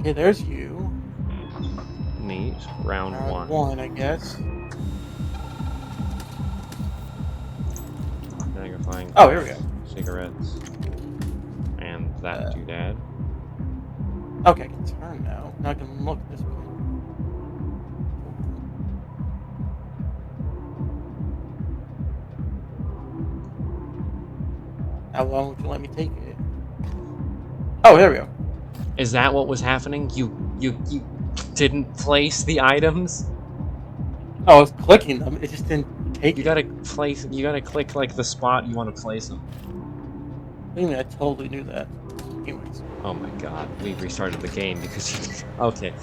Okay, there's you. Neat. Round one. One, I guess. Now you're flying. Oh, here we go. Cigarettes. And that doodad. Okay, I can turn now. Now I can look this way. How long would you let me take it? Oh, here we go. Is that what was happening? You didn't place the items? Oh, I was clicking them. It just didn't take You gotta place. You gotta click like the spot you want to place them. I totally knew that. Anyways. Oh my god, we restarted the game because you... Okay.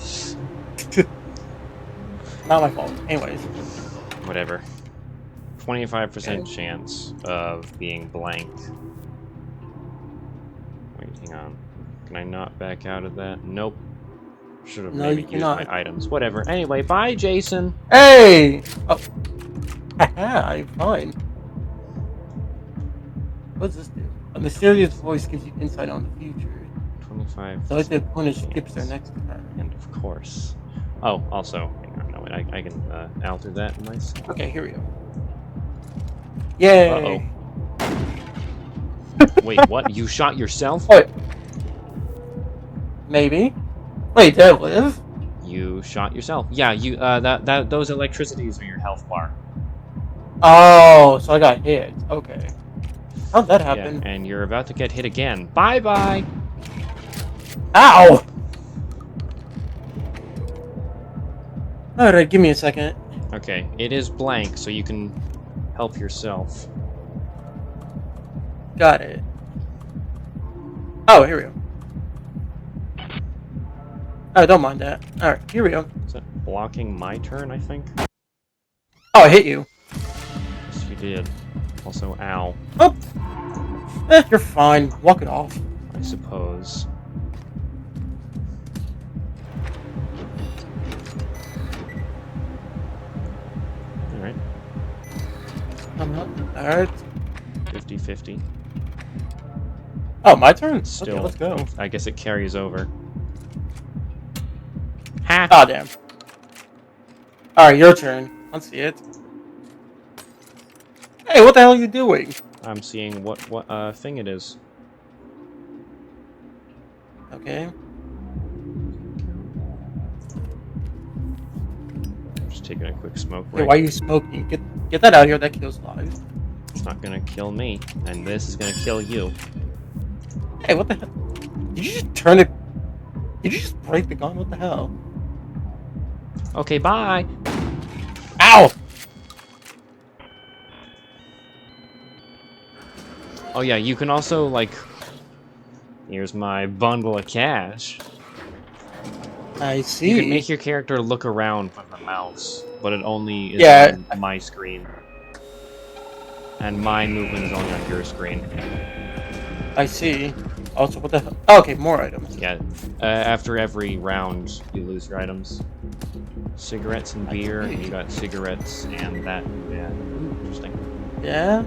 Not my fault. Anyways. Whatever. 25% chance of being blank. Wait, hang on. Can I not back out of that? Nope. Should have maybe used my items. Whatever. Anyway, bye, Jason. Hey! Oh. Haha, I'm fine. What's this do? A mysterious voice gives you insight on the future. 25. So I think the point skips their next turn. And of course. Oh, also, hang on, no, wait, I can alter that myself. Okay, here we go. Yay! Uh-oh. Wait, what? You shot yourself? What? Maybe. Wait, did I live? You shot yourself. Yeah, you those electricities are your health bar. Oh, so I got hit. Okay. How'd that happen? Yeah, and you're about to get hit again. Bye-bye! Ow! Alright, give me a second. Okay, it is blank, so you can help yourself. Got it. Oh, here we go. Oh, don't mind that. Alright, here we go. Is that blocking my turn, I think? Oh, I hit you. Yes, you did. Also, ow. Oh! You're fine. Walk it off. I suppose. Alright. Alright. 50-50. Oh, my turn? Still, okay, let's go. I guess it carries over. Ha! Oh, damn. Alright, your turn. Let's see it. Hey, what the hell are you doing? I'm seeing what thing it is. Okay. Just taking a quick smoke break. Hey, why are you smoking? Get that out of here. That kills lives. It's not gonna kill me, and this is gonna kill you. Hey, what the hell? Did you just turn it? Did you just break the gun? What the hell? Okay, bye! Ow! Oh yeah, you can also, like... Here's my bundle of cash. I see. You can make your character look around with the mouse, but it only is on my screen. And my movement is only on your screen. I see. Also, what the hell? Oh, okay, more items. Yeah, after every round, you lose your items. Cigarettes and beer, and you got cigarettes and that. Yeah, interesting. Yeah?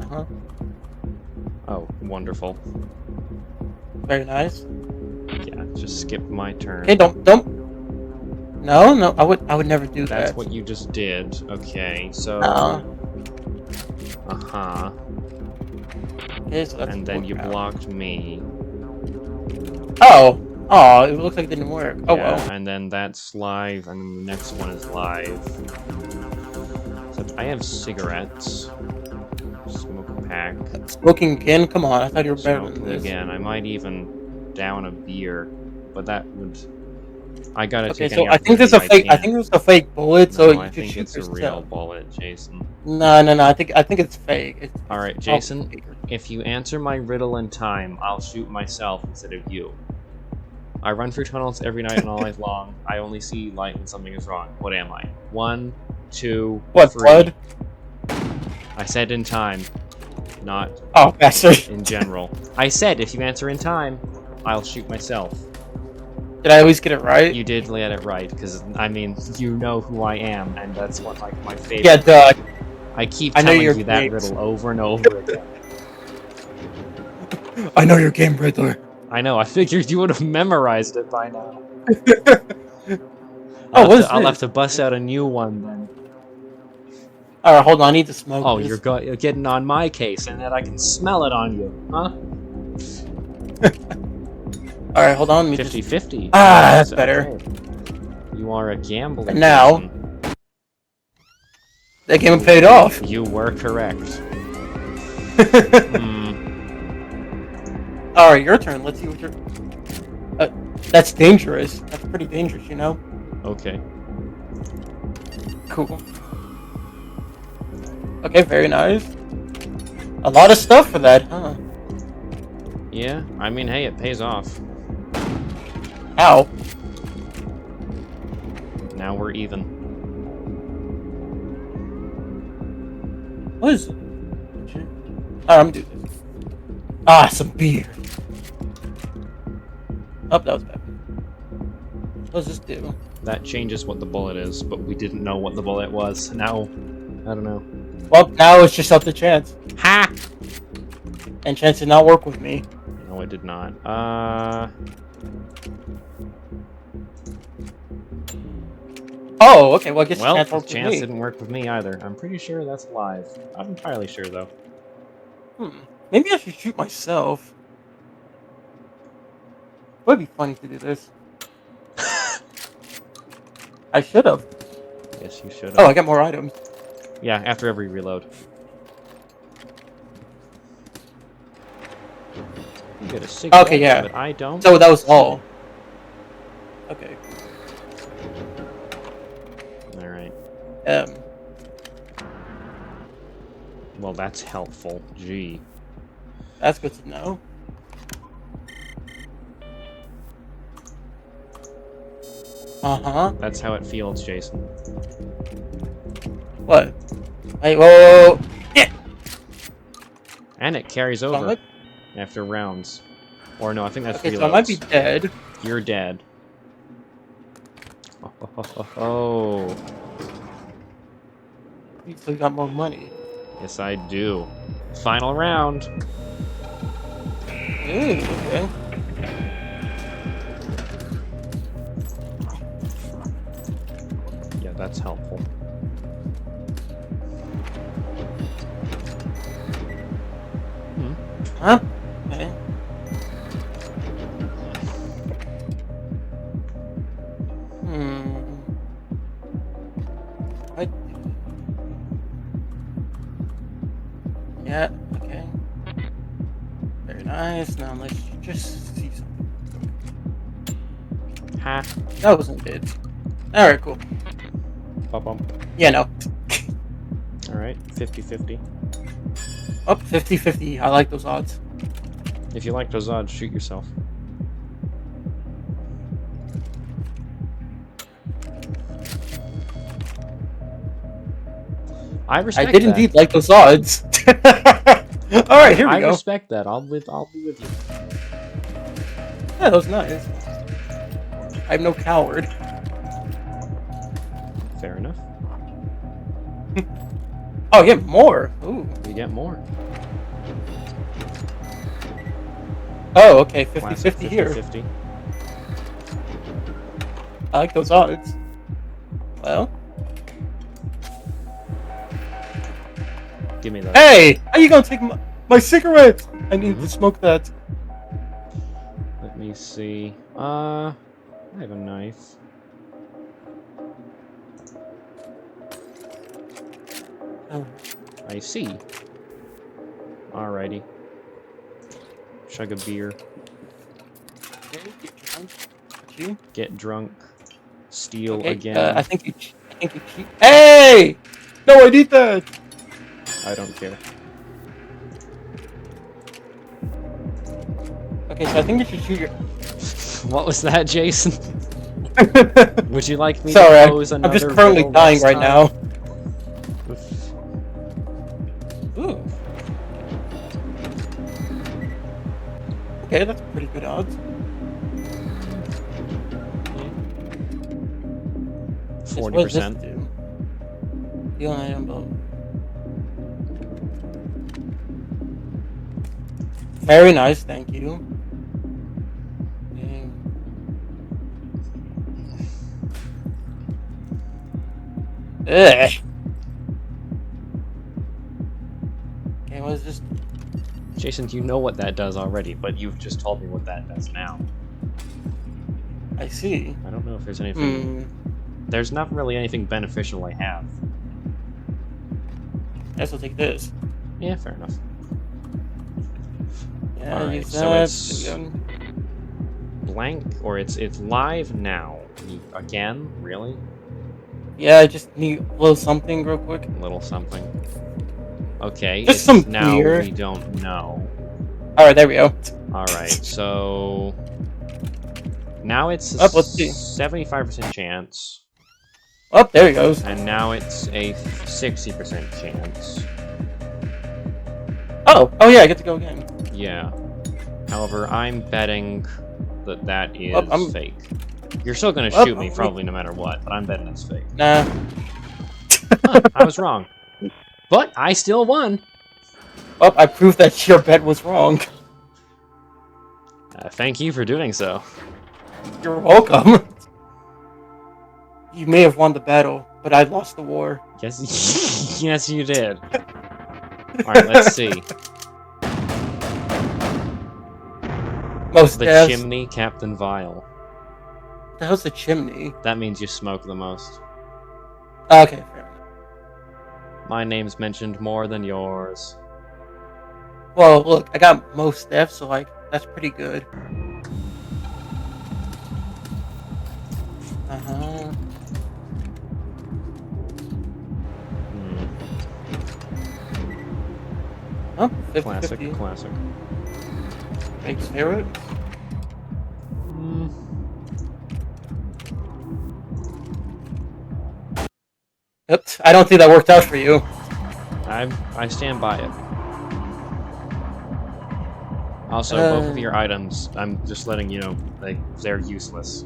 Uh-huh. Oh, wonderful. Very nice. Yeah, just skip my turn. Okay, don't. No, I would never do that. That's what you just did. Okay, so. Uh-huh. Okay, so that's and then you blocked me. Oh, it looks like it didn't work. Oh yeah, well. And then that's live, and then the next one is live. So I have cigarettes. Smoke a pack. Smoking again? Come on, I thought you were better than this. Again, I might even down a beer, but that would. I gotta take. Okay, so I think there's a fake. I think there's a fake bullet. So you I should think shoot it's yourself. a real bullet, Jason. No. I think it's fake. All right, Jason. If you answer my riddle in time, I'll shoot myself instead of you. I run through tunnels every night and all night long. I only see light when something is wrong. What am I? 1, 2, What, 3. blood? I said in time. not Oh, bastard. in general. I said if you answer in time, I'll shoot myself. Did I always get it right? You did get it right, because, I mean, you know who I am, and that's what, like, my favorite. Yeah, duh. I keep I know telling your you that games. riddle over and over again. I know your game, Riddler. I know, I figured you would have memorized it by now. Oh, what is I'll have this? to bust out a new one, then. Alright, hold on, I need to smoke Oh, this. you're getting on my case, and then I can smell it on you, huh? Alright, hold on, let me 50-50. Ah, that's better. You are a gambler. And now... Jason. That game paid off. You were correct. Alright, your turn. Let's see what you're... that's dangerous. That's pretty dangerous, you know? Okay. Cool. Okay, very nice. A lot of stuff for that, huh? Yeah, I mean, hey, it pays off. Ow. Now we're even. What is it? Alright, I'm gonna do this. Ah, some beer. Oh, that was bad. What does this do? That changes what the bullet is, but we didn't know what the bullet was. Now, I don't know. Well, now it's just up to Chance. Ha! And Chance did not work with me. No, it did not. Oh, okay, well, I guess Well, Chance worked with Chance me. didn't work with me either. I'm pretty sure that's live. Not entirely sure, though. Maybe I should shoot myself. It would be funny to do this. I should have. Yes, you should have. Oh, I got more items. Yeah, after every reload. You get a cigarette, Okay, yeah. but I don't. So that was all. Okay. Alright. Well, that's helpful. Gee. That's good to know. Uh-huh. That's how it feels, Jason. What? Hey, whoa! Yeah! And it carries So I over might- after rounds. Or no, I think that's Okay, reloads. so I might be dead. You're dead. Oh. You still got more money. Yes, I do. Final round. Ooh, okay. Yeah, that's helpful. Huh? Okay. What? Yeah, okay. Very nice. Now let's just see something. Ha. That wasn't good. Alright, cool. Bump. Yeah, no. Alright, 50-50. Up 50-50. I like those odds. If you like those odds, shoot yourself. I respect I did that. indeed like those odds. Alright, here we I go. respect that. I'll be with you. Yeah, that was nice. I'm no coward. Fair enough. Oh, get more. Ooh. You get more. Oh, okay. Classic 50-50 here. 50-50. I like those odds. Well. Give me that. Hey! How you gonna take my cigarette? I need to smoke that. Let me see. I have a knife. Oh. I see. Alrighty. Chug a beer. Okay, get drunk. You? Get drunk. Steal Okay, again. I think you cheat. Hey! No, I need that! I don't care. Okay, so I think you should shoot your... What was that, Jason? Would you like me Sorry, to pose another I'm just currently riddle dying this right time? now. Ooh. Okay, that's pretty good odds. 40%. Deal an item both. Very nice, thank you. Dang. Ugh. Okay, what is this? Jason, you know what that does already, but you've just told me what that does now. I see. I don't know if there's anything... There's not really anything beneficial I have. I guess I'll take this. Yeah, fair enough. Yeah, Alright, use so that. it's blank, or it's live now. Again? Really? Yeah, I just need a little something real quick. A little something. Okay, Just it's some now beer. we don't know. Alright, there we go. Alright, so... Now it's a let's see. 75% chance. Oh, there he goes. And now it's a 60% chance. Oh yeah, I get to go again. Yeah. However, I'm betting that that is fake. You're still gonna shoot me, probably, no matter what, but I'm betting it's fake. Nah. Huh, I was wrong. But I still won! Oh, I proved that your bet was wrong. Thank you for doing so. You're welcome. You may have won the battle, but I lost the war. Yes, yes you did. Alright, let's see. Most The deaths. chimney, Captain Vile. What the hell's the chimney? That means you smoke the most. Okay, fair enough. My name's mentioned more than yours. Well, look, I got most deaths, so like that's pretty good. Uh-huh. Oh, 50, Classic, 50. classic. Makes favorite. Yep, I don't think that worked out for you. I stand by it. Also, both of your items, I'm just letting you know, they're useless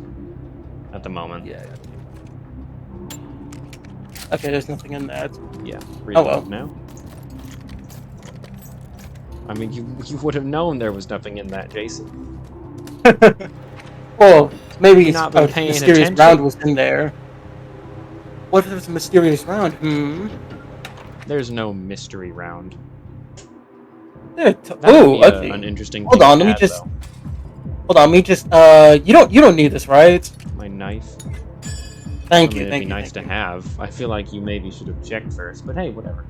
at the moment. Yeah. Okay, there's nothing in that. Yeah. Oh well. Now. I mean, you would have known there was nothing in that, Jason. Well, maybe it's not been a paying mysterious attention. round was in there. What if there's a mysterious round? There's no mystery round. Oh, okay. An interesting. Hold on, let me just. Hold on, let me just. You don't need this, right? My knife. Thank you. It'd be nice to have. I feel like you maybe should have checked first, but hey, whatever.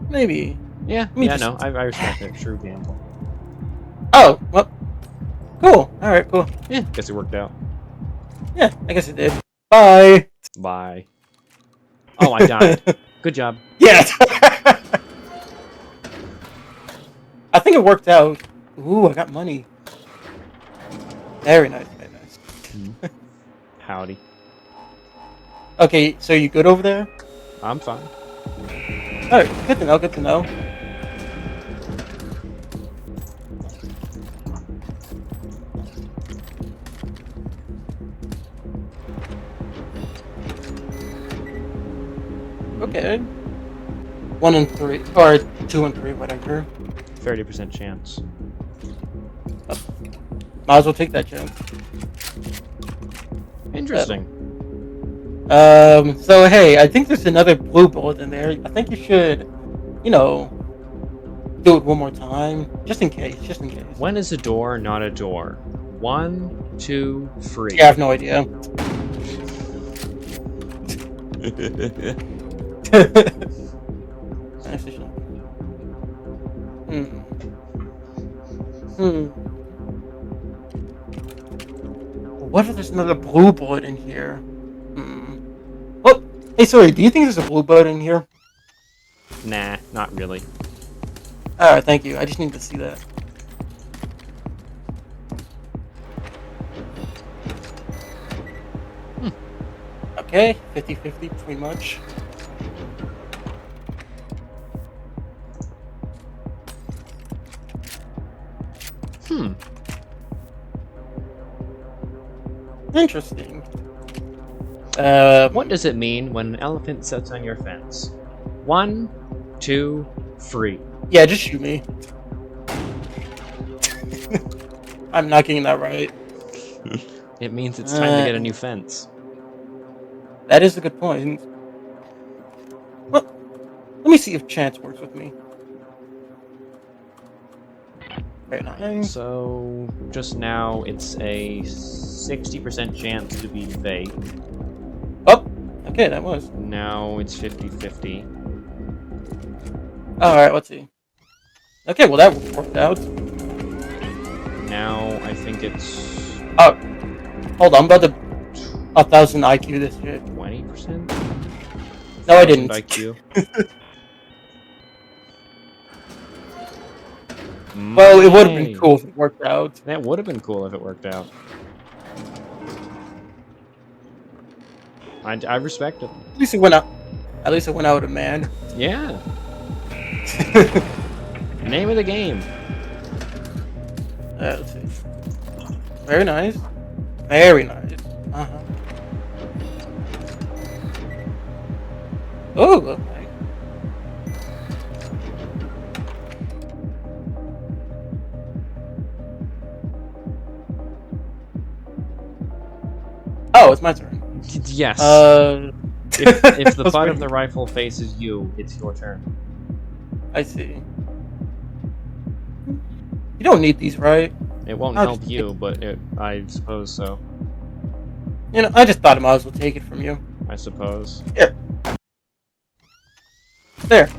Maybe. Yeah. Yeah. No, I respect it. True gamble. Oh well. Cool. All right. Cool. Yeah. Guess it worked out. Yeah, I guess it did. Bye. Bye. Oh, I died. Good job. Yeah. I think it worked out. Ooh, I got money. Very nice. Very nice. Howdy. Okay, so you good over there? I'm fine. Alright, good to know, good to know. Okay. 1 and 3, or 2 and 3, whatever. 30% chance. Might as well take that chance. Interesting. So hey, I think there's another blue bullet in there. I think you should, you know, do it one more time, just in case, When is a door not a door? 1, 2, 3. Yeah, I have no idea. What if there's another blue bullet in here? Oh, hey, sorry, do you think there's a blue bullet in here? Nah, not really. Alright, thank you. I just need to see that. Okay, 50-50 pretty much. Interesting. What does it mean when an elephant sits on your fence? 1, 2, 3. Yeah, just shoot me. I'm not getting that right. It means it's time to get a new fence. That is a good point. Well, let me see if chance works with me. Very nice. So, just now, it's a 60% chance to be fake. Oh, okay, that was. Now it's 50-50. Alright, let's see. Okay, well that worked out. Now, I think it's... Oh, hold on, I'm about to 1,000 IQ this shit. 20%? No, I didn't. IQ. Well, it would have been cool if it worked out. That would have been cool if it worked out. I respect it. At least it went out. At least it went out with a man. Yeah. Name of the game. Let's see. Very nice. Very nice. Uh-huh. Oh, okay. Oh, it's my turn. Yes. If the butt of the rifle faces you, it's your turn. I see. You don't need these, right? It won't help you, but I suppose so. You know, I just thought I might as well take it from you. I suppose. Here. There.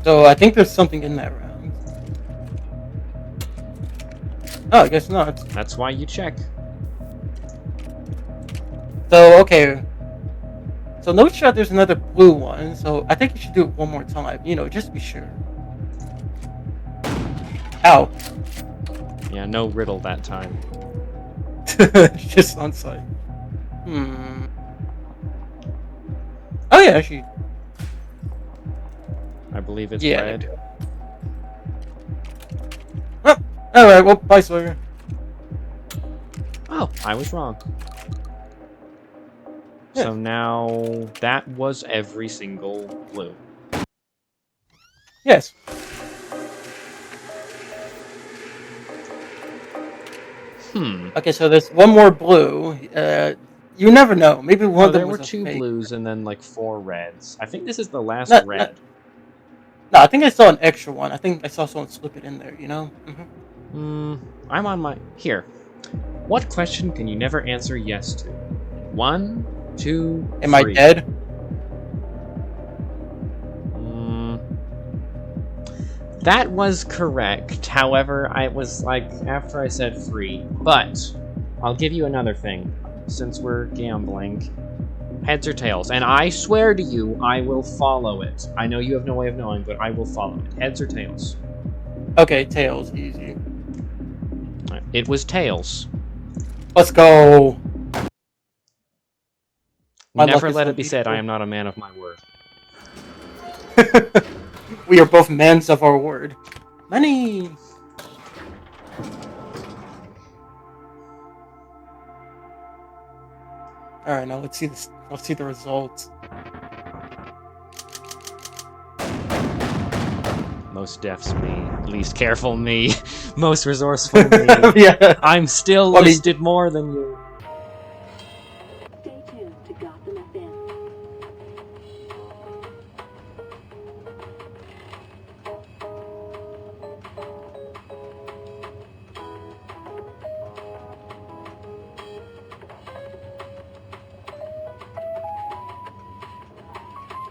So I think there's something in that round. Oh, I guess not. That's why you check. So, okay. So no shot there's another blue one, so I think you should do it one more time, you know, just to be sure. Ow. Yeah, no riddle that time. Just on sight. Oh yeah, actually. I believe it's Yeah. red. Oh, alright, well, bye, Sawyer. Oh, I was wrong. Yeah. So now that was every single blue. Yes. Okay, so there's one more blue. You never know. Maybe one of them there were was a 2 fake. blues and then like 4 reds. I think this is the last No, red. No, I think I saw an extra one. I think I saw someone slip it in there, you know? I'm on my... Here. What question can you never answer yes to? 1, 2, 3. Am I dead? That was correct. However, I was like, after I said free. But, I'll give you another thing. Since we're gambling. Heads or tails. And I swear to you, I will follow it. I know you have no way of knowing, but I will follow it. Heads or tails? Okay, tails, easy. It was tails. Let's go. Never let it be said I am not a man of my word. We are both men of our word. Money! Alright, now let's see this. Let's see the results. Most deafs me. Least careful me. Most resourceful me. Yeah. I'm still listed more than you.